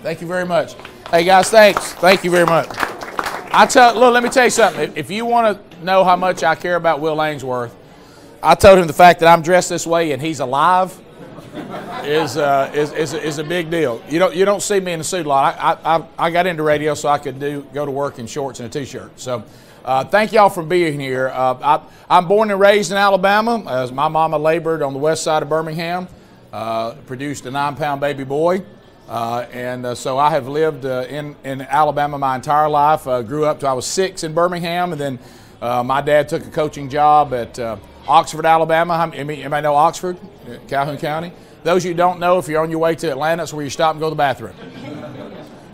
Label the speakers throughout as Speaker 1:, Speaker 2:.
Speaker 1: Thank you very much. Hey guys, thanks. Thank you very much. Look, let me tell you something. If you want to know how much I care about Will Ainsworth, I told him the fact that I'm dressed this way and he's alive is a big deal. You don't see me in a suit a lot. I got into radio so I could go to work in shorts and a t-shirt. So thank y'all for being here. I'm born and raised in Alabama. As my mama labored on the west side of Birmingham, produced a 9-pound baby boy. So I have lived in Alabama my entire life. Grew up till I was 6 in Birmingham, and then my dad took a coaching job at Oxford, Alabama. Anybody know Oxford, Calhoun County? Those of you who don't know, if you're on your way to Atlanta, it's where you stop and go to the bathroom.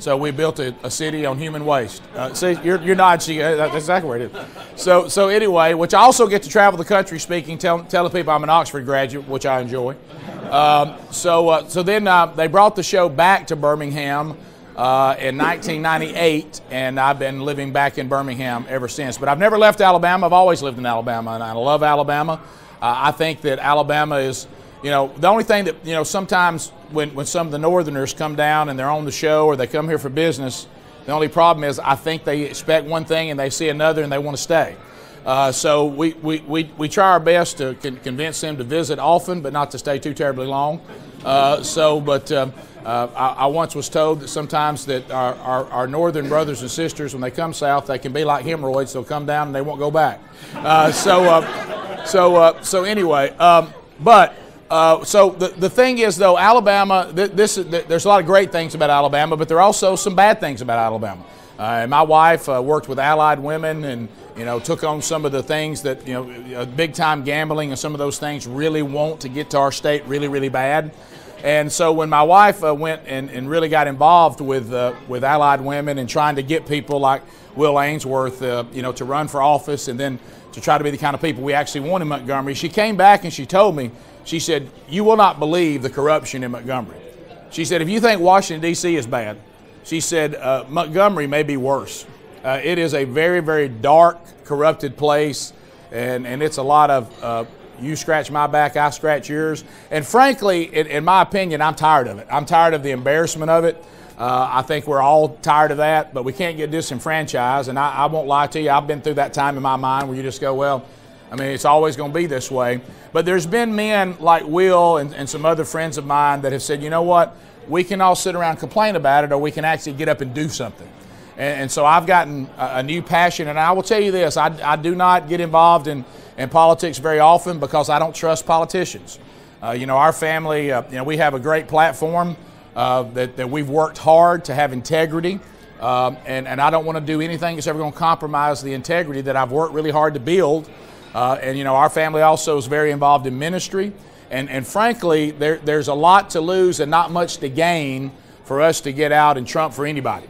Speaker 1: So we built a city on human waste. See, you're nodding. That's exactly where it is. So anyway, which I also get to travel the country speaking, telling people I'm an Oxford graduate, which I enjoy. So then they brought the show back to Birmingham in 1998, and I've been living back in Birmingham ever since. But I've never left Alabama. I've always lived in Alabama, and I love Alabama. I think that Alabama is, the only thing that, sometimes when some of the Northerners come down and they're on the show or they come here for business, the only problem is I think they expect one thing and they see another and they want to stay. So we try our best to convince them to visit often, but not to stay too terribly long. I once was told that sometimes that our northern brothers and sisters, when they come south, they can be like hemorrhoids. They'll come down and they won't go back. Anyway, the thing is, though, Alabama, there's a lot of great things about Alabama, but there are also some bad things about Alabama. And my wife worked with Allied women and, took on some of the things that, big-time gambling and some of those things really want to get to our state really, really bad. And so when my wife went and really got involved with Allied women and trying to get people like Will Ainsworth, to run for office and then to try to be the kind of people we actually want in Montgomery, she came back and she told me, she said, "You will not believe the corruption in Montgomery." She said, "If you think Washington, D.C. is bad," she said, "Montgomery may be worse. It is a very, very dark, corrupted place, and it's a lot of you scratch my back, I scratch yours." And frankly, in my opinion, I'm tired of it. I'm tired of the embarrassment of it. I think we're all tired of that, but we can't get disenfranchised. And I won't lie to you, I've been through that time in my mind where you just go, well, it's always going to be this way. But there's been men like Will and some other friends of mine that have said, you know what, we can all sit around and complain about it, or we can actually get up and do something. And so I've gotten a new passion, and I will tell you this, I do not get involved in politics very often because I don't trust politicians. Our family, we have a great platform that we've worked hard to have integrity, and I don't want to do anything that's ever going to compromise the integrity that I've worked really hard to build. Our family also is very involved in ministry, and frankly, there's a lot to lose and not much to gain for us to get out and trump for anybody.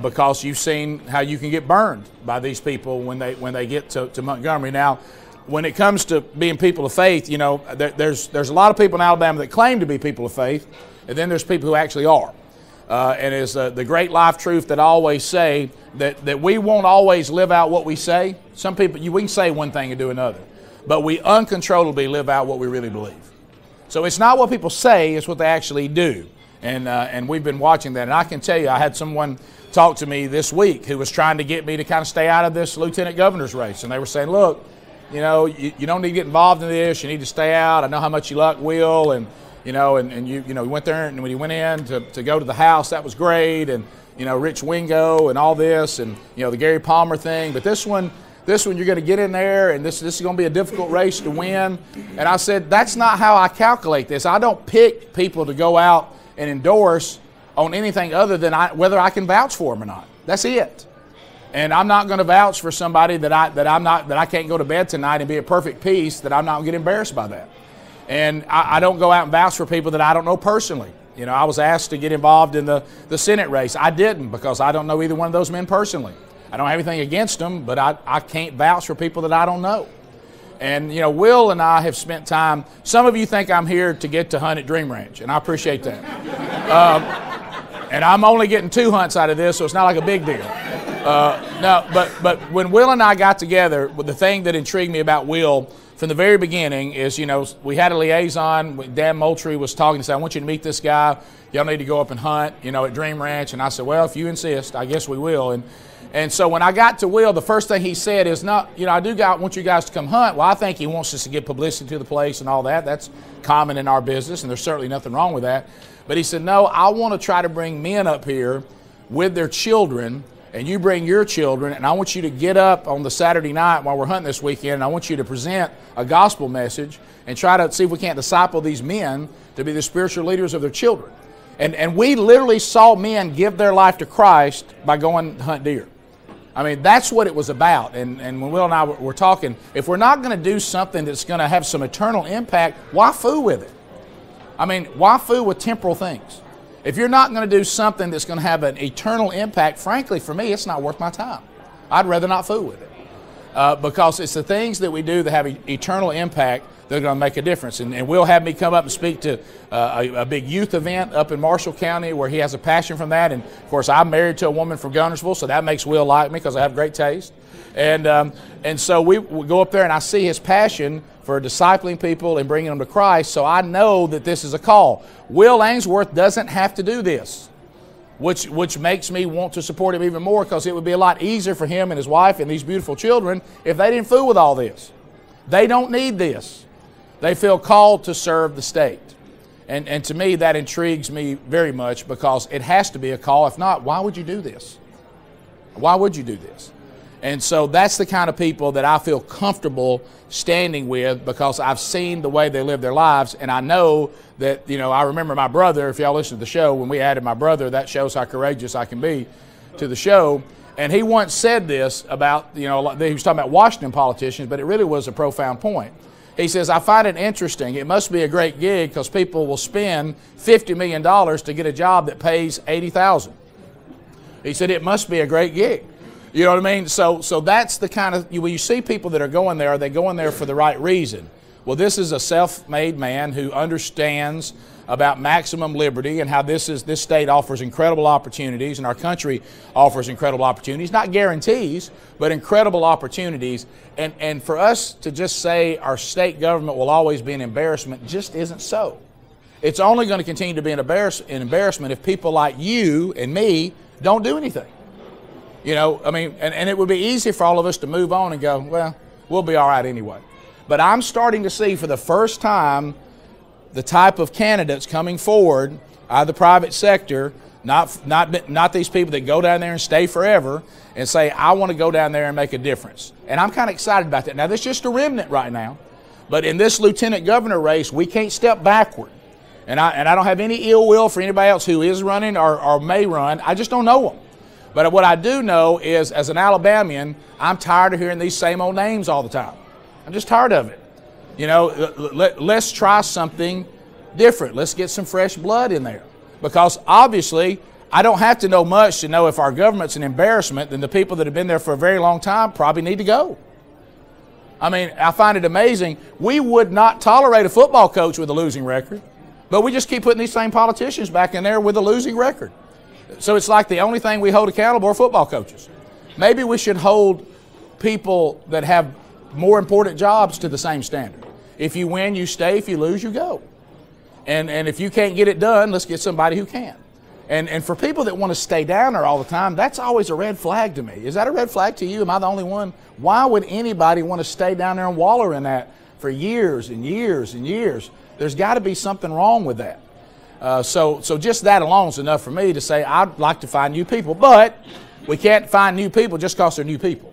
Speaker 1: Because you've seen how you can get burned by these people when they get to Montgomery. Now, when it comes to being people of faith, there's a lot of people in Alabama that claim to be people of faith, and then there's people who actually are. And it's the great life truth that I always say that we won't always live out what we say. Some people, we can say one thing and do another, but we uncontrollably live out what we really believe. So it's not what people say, it's what they actually do. And we've been watching that. And I can tell you, I had someone talk to me this week who was trying to get me to kind of stay out of this lieutenant governor's race. And they were saying, look, you don't need to get involved in this. You need to stay out. I know how much you like Will. And, you went there, and when he went in to go to the House, that was great. And, Rich Wingo and all this and, the Gary Palmer thing. But this one you're going to get in there, and this is going to be a difficult race to win. And I said, that's not how I calculate this. I don't pick people to go out and endorse on anything other than whether I can vouch for them or not. That's it. And I'm not going to vouch for somebody that I can't go to bed tonight and be at perfect peace, that I'm not going to get embarrassed by that. And I don't go out and vouch for people that I don't know personally. I was asked to get involved in the Senate race. I didn't, because I don't know either one of those men personally. I don't have anything against them, but I can't vouch for people that I don't know. And, Will and I have spent time. Some of you think I'm here to get to hunt at Dream Ranch, and I appreciate that. And I'm only getting 2 hunts out of this, so it's not like a big deal. No, but when Will and I got together, the thing that intrigued me about Will from the very beginning is, we had a liaison. Dan Moultrie was talking and said, I want you to meet this guy. Y'all need to go up and hunt, at Dream Ranch. And I said, well, if you insist, I guess we will. And so when I got to Will, the first thing he said is, I want you guys to come hunt. Well, I think he wants us to give publicity to the place and all that. That's common in our business, and there's certainly nothing wrong with that. But he said, no, I want to try to bring men up here with their children, and you bring your children, and I want you to get up on the Saturday night while we're hunting this weekend, and I want you to present a gospel message and try to see if we can't disciple these men to be the spiritual leaders of their children. And we literally saw men give their life to Christ by going to hunt deer. I mean, that's what it was about. And when Will and I were talking, if we're not going to do something that's going to have some eternal impact, why fool with it? I mean, why fool with temporal things? If you're not going to do something that's going to have an eternal impact, frankly, for me, it's not worth my time. I'd rather not fool with it. Because it's the things that we do that have eternal impact that are going to make a difference. And Will had me come up and speak to a big youth event up in Marshall County where he has a passion from that. And, of course, I'm married to a woman from Gunnersville, so that makes Will like me because I have great taste. And so we go up there, and I see his passion for discipling people and bringing them to Christ, so I know that this is a call. Will Ainsworth doesn't have to do this, which makes me want to support him even more, because it would be a lot easier for him and his wife and these beautiful children if they didn't fool with all this. They don't need this. They feel called to serve the state. And to me, that intrigues me very much, because it has to be a call. If not, why would you do this? Why would you do this? And so that's the kind of people that I feel comfortable standing with, because I've seen the way they live their lives, and I know that, I remember my brother, if y'all listen to the show, when we added my brother, that shows how courageous I can be, to the show. And he once said this about, he was talking about Washington politicians, but it really was a profound point. He says, I find it interesting. It must be a great gig because people will spend $50 million to get a job that pays $80,000. He said, it must be a great gig. You know what I mean? So that's the kind of, when you see people that are going there, are they going there for the right reason? Well, this is a self-made man who understands about maximum liberty and how this state offers incredible opportunities, and our country offers incredible opportunities. Not guarantees, but incredible opportunities. And for us to just say our state government will always be an embarrassment just isn't so. It's only going to continue to be an embarrassment if people like you and me don't do anything. And it would be easy for all of us to move on and go, well, we'll be all right anyway. But I'm starting to see for the first time the type of candidates coming forward out of the private sector, not these people that go down there and stay forever and say, I want to go down there and make a difference. And I'm kind of excited about that. Now, there's just a remnant right now. But in this lieutenant governor race, we can't step backward. And I don't have any ill will for anybody else who is running or may run. I just don't know them. But what I do know is, as an Alabamian, I'm tired of hearing these same old names all the time. I'm just tired of it. Let's try something different. Let's get some fresh blood in there. Because obviously, I don't have to know much to know if our government's an embarrassment, then the people that have been there for a very long time probably need to go. I mean, I find it amazing. We would not tolerate a football coach with a losing record, but we just keep putting these same politicians back in there with a losing record. So it's like the only thing we hold accountable are football coaches. Maybe we should hold people that have more important jobs to the same standard. If you win, you stay. If you lose, you go. And if you can't get it done, let's get somebody who can. And for people that want to stay down there all the time, that's always a red flag to me. Is that a red flag to you? Am I the only one? Why would anybody want to stay down there and wallow in that for years and years and years? There's got to be something wrong with that. So just that alone is enough for me to say I'd like to find new people. But we can't find new people just because they're new people.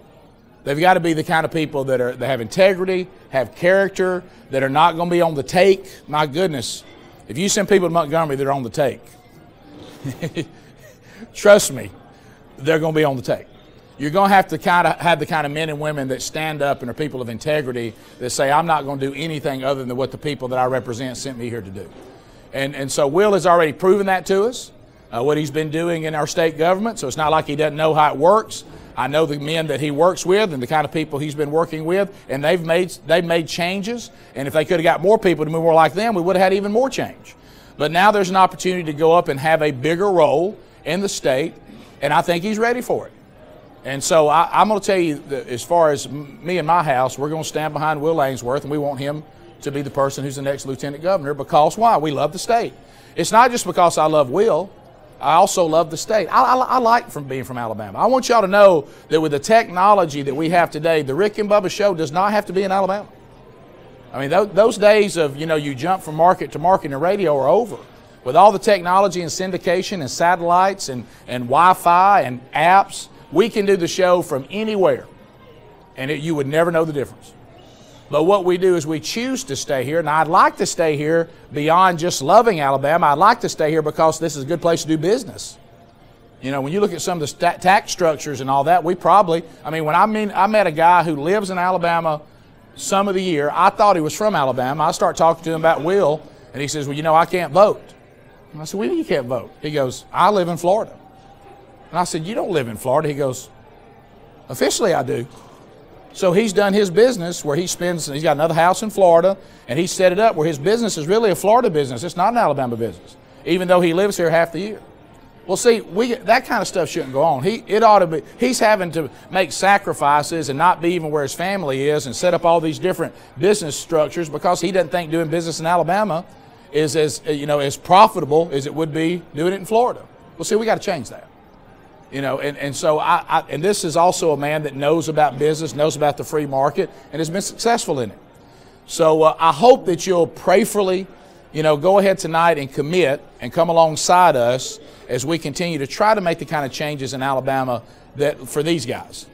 Speaker 1: They've got to be the kind of people that have integrity, have character, that are not going to be on the take. My goodness, if you send people to Montgomery that are on the take, trust me, they're going to be on the take. You're going to have to have the kind of men and women that stand up and are people of integrity that say, I'm not going to do anything other than what the people that I represent sent me here to do. And so Will has already proven that to us, what he's been doing in our state government. So it's not like he doesn't know how it works. I know the men that he works with and the kind of people he's been working with, and they've made changes. And if they could have got more people to move more like them, we would have had even more change. But now there's an opportunity to go up and have a bigger role in the state, and I think he's ready for it. And so I'm going to tell you that as far as me and my house, we're going to stand behind Will Ainsworth, and we want him to be the person who's the next lieutenant governor because why? We love the state. It's not just because I love Will. I also love the state. I like being from Alabama. I want y'all to know that with the technology that we have today, the Rick and Bubba show does not have to be in Alabama. I mean, those days of, you jump from market to market in the radio are over. With all the technology and syndication and satellites and Wi-Fi and apps, we can do the show from anywhere, and you would never know the difference. But what we do is we choose to stay here, and I'd like to stay here beyond just loving Alabama. I'd like to stay here because this is a good place to do business. When you look at some of the tax structures and all that, I met a guy who lives in Alabama some of the year. I thought he was from Alabama. I start talking to him about Will, and he says, well, I can't vote. And I said, well, you can't vote. He goes, I live in Florida. And I said, you don't live in Florida. He goes, officially I do. So he's done his business where he's got another house in Florida, and he set it up where his business is really a Florida business. It's not an Alabama business, even though he lives here half the year. Well, see, that kind of stuff shouldn't go on. He's having to make sacrifices and not be even where his family is and set up all these different business structures because he doesn't think doing business in Alabama is as profitable as it would be doing it in Florida. Well, see, we got to change that. And this is also a man that knows about business, knows about the free market, and has been successful in it. So I hope that you'll prayerfully, go ahead tonight and commit and come alongside us as we continue to try to make the kind of changes in Alabama that for these guys.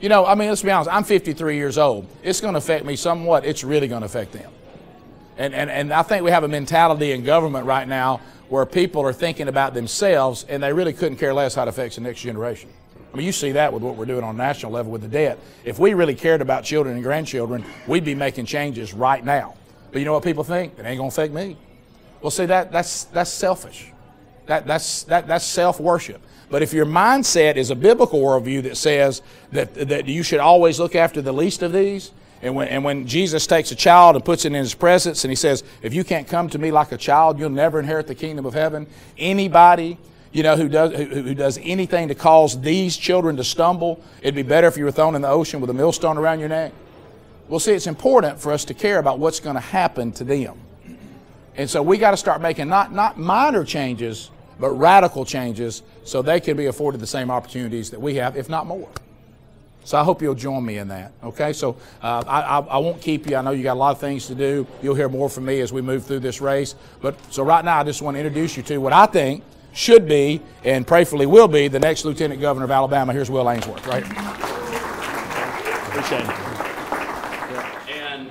Speaker 1: Let's be honest, I'm 53 years old. It's going to affect me somewhat. It's really going to affect them. And I think we have a mentality in government right now where people are thinking about themselves and they really couldn't care less how it affects the next generation. You see that with what we're doing on a national level with the debt. If we really cared about children and grandchildren, we'd be making changes right now. But you know what people think? It ain't going to affect me. Well, see, that's selfish. That's self-worship. But if your mindset is a biblical worldview that says that you should always look after the least of these, and when Jesus takes a child and puts it in his presence and he says, if you can't come to me like a child, you'll never inherit the kingdom of heaven. Anybody, who does anything to cause these children to stumble, it'd be better if you were thrown in the ocean with a millstone around your neck. Well, see, it's important for us to care about what's going to happen to them. And so we got to start making not minor changes, but radical changes so they can be afforded the same opportunities that we have, if not more. So I hope you'll join me in that, okay? So I won't keep you. I know you got a lot of things to do. You'll hear more from me as we move through this race. So right now I just want to introduce you to what I think should be and prayerfully will be the next Lieutenant Governor of Alabama. Here's Will Ainsworth, right?
Speaker 2: Appreciate it. And,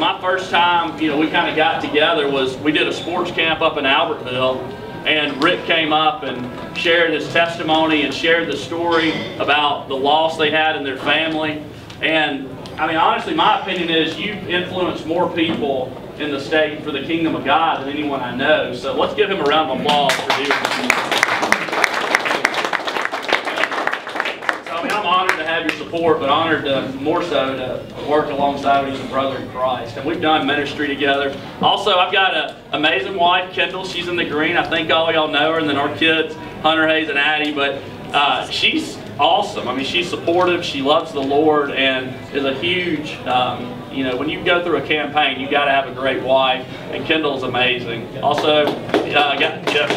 Speaker 2: my first time, we kind of got together was we did a sports camp up in Albertville. And Rick came up and shared his testimony and shared the story about the loss they had in their family. And honestly, my opinion is you've influenced more people in the state for the kingdom of God than anyone I know. So let's give him a round of applause for doing that. I'm honored to have your support, but honored more so to work alongside with you as a brother in Christ. And we've done ministry together. Also, I've got an amazing wife, Kendall. She's in the green. I think all y'all know her. And then our kids, Hunter, Hayes, and Addie. But she's awesome. She's supportive. She loves the Lord and is a huge, when you go through a campaign, you got to have a great wife. And Kendall's amazing. Also, got Jeff.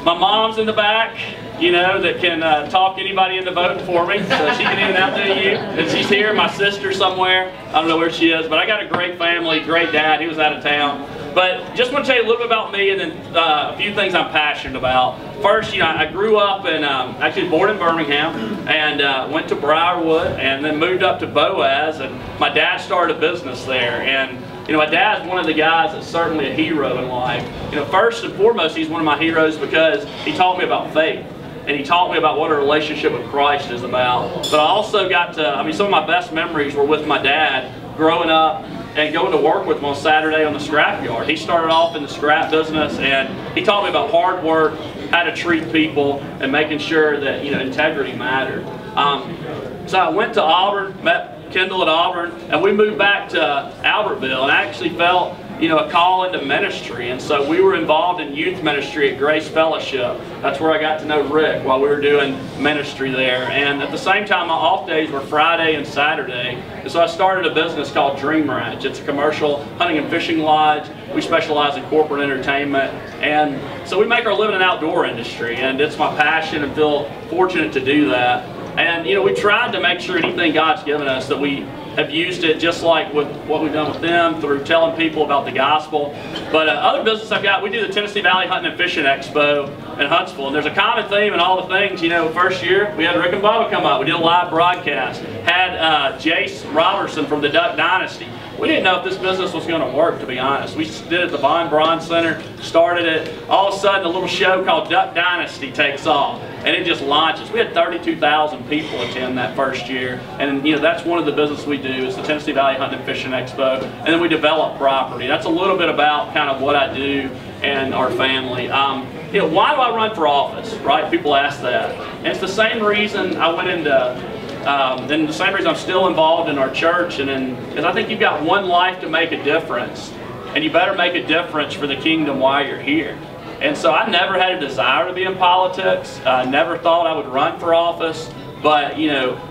Speaker 2: My mom's in the back, that can talk anybody into voting for me, so she can even outdo you. And she's here, my sister somewhere. I don't know where she is, but I got a great family, great dad. He was out of town. But just want to tell you a little bit about me and then a few things I'm passionate about. First, I grew up and actually born in Birmingham and went to Briarwood and then moved up to Boaz, and my dad started a business there. And my dad's one of the guys that's certainly a hero in life. First and foremost, he's one of my heroes because he taught me about faith. And he taught me about what a relationship with Christ is about. But I also got to, some of my best memories were with my dad growing up and going to work with him on Saturday on the scrap yard. He started off in the scrap business and he taught me about hard work, how to treat people, and making sure that, integrity mattered. So I went to Auburn, met Kendall at Auburn, and we moved back to Albertville, and I actually felt a call into ministry. And so we were involved in youth ministry at Grace Fellowship. That's where I got to know Rick while we were doing ministry there. And at the same time, my off days were Friday and Saturday. And so I started a business called Dream Ranch. It's a commercial hunting and fishing lodge. We specialize in corporate entertainment. And so we make our living in the outdoor industry. And it's my passion and feel fortunate to do that. And we tried to make sure anything God's given us that we have used it, just like with what we've done with them, through telling people about the gospel. But other business I've got, we do the Tennessee Valley Hunting and Fishing Expo in Huntsville. And there's a common theme in all the things. First year, we had Rick and Bubba come up. We did a live broadcast. Had Jace Robertson from the Duck Dynasty. We didn't know if this business was going to work, to be honest. We did it at the Von Braun Center, started it. All of a sudden, a little show called Duck Dynasty takes off, and it just launches. We had 32,000 people attend that first year, and that's one of the business we do is the Tennessee Valley Hunting and Fishing Expo, and then we develop property. That's a little bit about kind of what I do and our family. Why do I run for office, right? People ask that. And it's the same reason I went into and the same reason I'm still involved in our church, because I think you've got one life to make a difference, and you better make a difference for the kingdom while you're here. And so I never had a desire to be in politics. I never thought I would run for office. But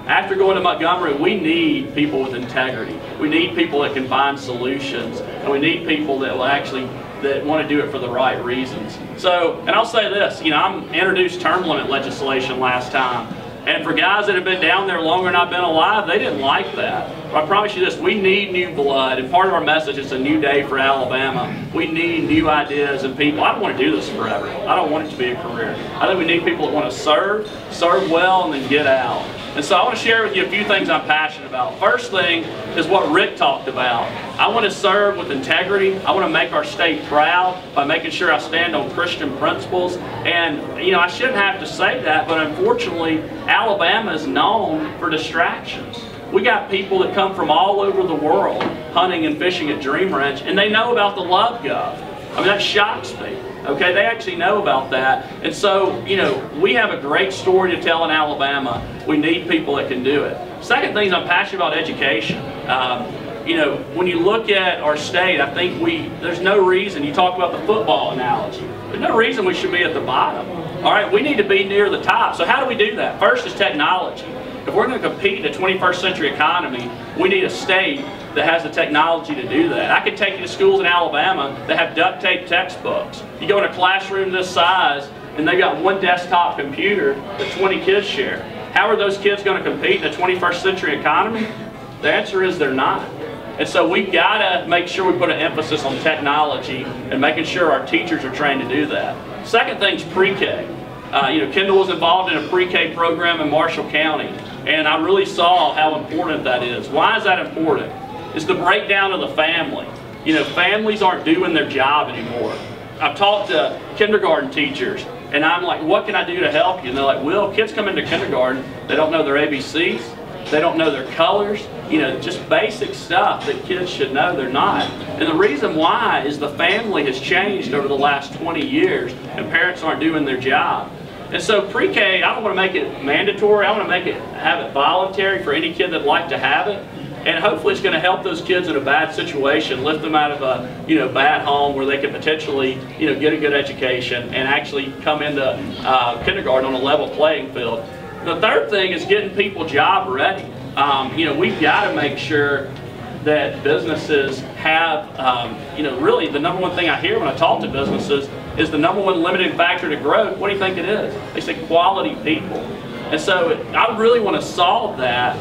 Speaker 2: after going to Montgomery, we need people with integrity. We need people that can find solutions, and we need people that will that want to do it for the right reasons. So, and I'll say this, I introduced term limit legislation last time. And for guys that have been down there longer than I've been alive, they didn't like that. But I promise you this, we need new blood. And part of our message is a new day for Alabama. We need new ideas and people. I don't want to do this forever. I don't want it to be a career. I think we need people that want to serve well, and then get out. And so I want to share with you a few things I'm passionate about. First thing is what Rick talked about. I want to serve with integrity. I want to make our state proud by making sure I stand on Christian principles. And, I shouldn't have to say that, but unfortunately, Alabama is known for distractions. We got people that come from all over the world hunting and fishing at Dream Ranch, and they know about the Love Gov. I mean, that shocks me. Okay, they actually know about that. And so, we have a great story to tell in Alabama. We need people that can do it. Second thing is I'm passionate about education. When you look at our state, I think there's no reason, you talk about the football analogy, there's no reason we should be at the bottom. All right, we need to be near the top. So how do we do that? First is technology. If we're going to compete in a 21st century economy, we need a state that has the technology to do that. I could take you to schools in Alabama that have duct tape textbooks. You go in a classroom this size, and they've got one desktop computer that 20 kids share. How are those kids going to compete in a 21st century economy? The answer is they're not. And so we've got to make sure we put an emphasis on technology and making sure our teachers are trained to do that. Second thing's pre-K. Kendall was involved in a pre-K program in Marshall County, and I really saw how important that is. Why is that important? It's the breakdown of the family. Families aren't doing their job anymore. I've talked to kindergarten teachers, and I'm like, what can I do to help you? And they're like, Will, kids come into kindergarten, they don't know their ABCs, they don't know their colors, just basic stuff that kids should know. They're not. And the reason why is the family has changed over the last 20 years, and parents aren't doing their job. And so pre-K, I don't want to make it mandatory. I want to have it voluntary for any kid that'd like to have it. And hopefully it's going to help those kids in a bad situation, lift them out of a bad home where they could potentially get a good education and actually come into kindergarten on a level playing field. The third thing is getting people job ready. We've got to make sure that businesses have, really the number one thing I hear when I talk to businesses is the number one limiting factor to growth. What do you think it is? They say quality people. And so I really want to solve that,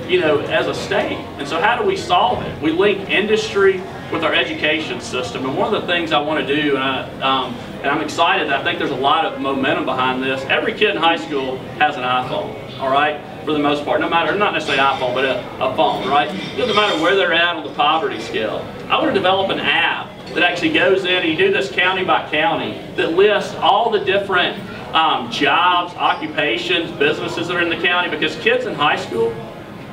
Speaker 2: as a state. And so how do we solve it? We link industry with our education system. And one of the things I want to do, and I'm excited, I think there's a lot of momentum behind this. Every kid in high school has an iPhone, all right? For the most part, not necessarily an iPhone, but a phone, right? It doesn't matter where they're at on the poverty scale. I want to develop an app that actually goes in, and you do this county by county, that lists all the different jobs, occupations, businesses that are in the county, because kids in high school,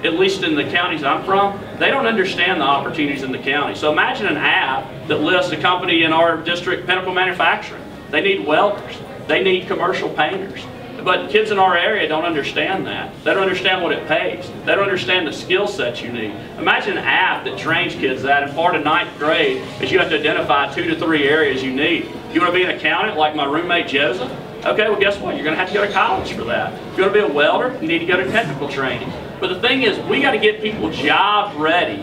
Speaker 2: at least in the counties I'm from, they don't understand the opportunities in the county. So imagine an app that lists a company in our district, Pinnacle Manufacturing. They need welders. They need commercial painters. But kids in our area don't understand that. They don't understand what it pays. They don't understand the skill sets you need. Imagine an app that trains kids that, and part of 9th grade is you have to identify 2 to 3 areas you need. You want to be an accountant like my roommate Joseph? Okay, well guess what? You're going to have to go to college for that. If you want to be a welder, you need to go to technical training. But the thing is, we got to get people job ready.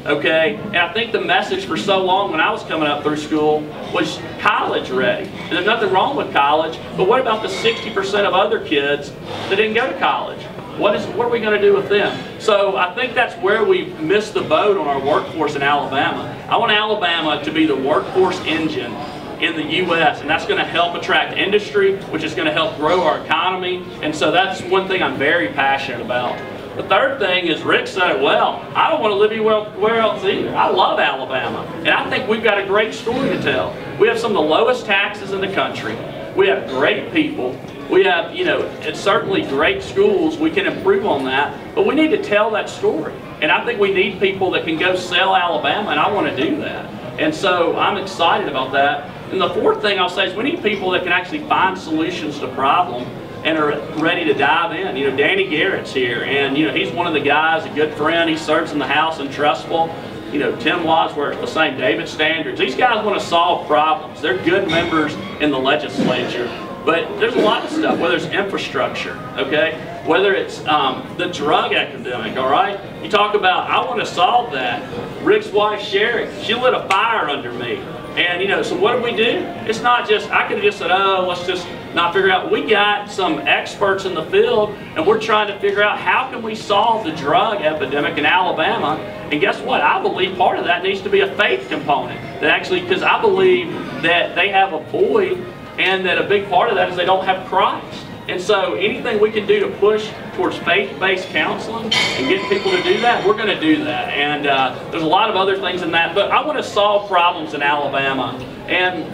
Speaker 2: Okay, and I think the message for so long when I was coming up through school was college ready. And there's nothing wrong with college, but what about the 60% of other kids that didn't go to college? What are we going to do with them? So I think that's where we missed the boat on our workforce in Alabama. I want Alabama to be the workforce engine in the U.S., and that's going to help attract industry, which is going to help grow our economy. And so that's one thing I'm very passionate about. The third thing is, Rick said it well, I don't want to live anywhere else either. I love Alabama, and I think we've got a great story to tell. We have some of the lowest taxes in the country. We have great people. We have, it's certainly great schools. We can improve on that, but we need to tell that story. And I think we need people that can go sell Alabama, and I want to do that. And so I'm excited about that. And the fourth thing I'll say is we need people that can actually find solutions to problems and are ready to dive in. Danny Garrett's here, and he's one of the guys, a good friend. He serves in the House in Trustful. Tim Wadsworth, the same, David Standards. These guys want to solve problems. They're good members in the legislature. But there's a lot of stuff, whether it's infrastructure, okay? Whether it's the drug epidemic, all right? You talk about, I want to solve that. Rick's wife, Sherry, she lit a fire under me. And, so what did we do? It's not just, I could have just said, oh, let's just not figure out. We got some experts in the field, and we're trying to figure out how can we solve the drug epidemic in Alabama. And guess what? I believe part of that needs to be a faith component. That actually, because I believe that they have a void, and that a big part of that is they don't have Christ. And so anything we can do to push towards faith-based counseling and get people to do that, we're going to do that. And there's a lot of other things in that, but I want to solve problems in Alabama. And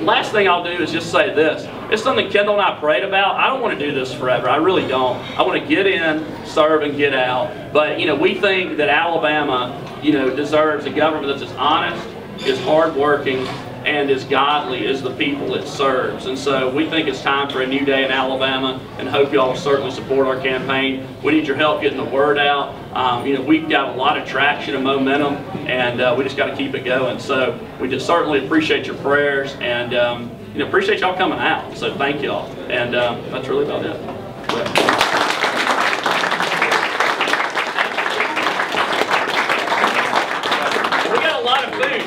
Speaker 2: last thing I'll do is just say this. It's something Kendall and I prayed about. I don't want to do this forever. I really don't. I want to get in, serve, and get out. But, we think that Alabama, deserves a government that's as honest, is hardworking, and as godly as the people it serves. And so we think it's time for a new day in Alabama, and hope y'all will certainly support our campaign. We need your help getting the word out. We've got a lot of traction and momentum, and we just got to keep it going. So we just certainly appreciate your prayers, and appreciate y'all coming out. So thank y'all. And that's really about it.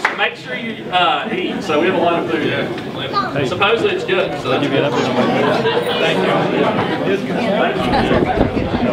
Speaker 2: So make sure you eat. So we have a lot of food. Yeah. Supposedly it's good. So that's good. Thank you.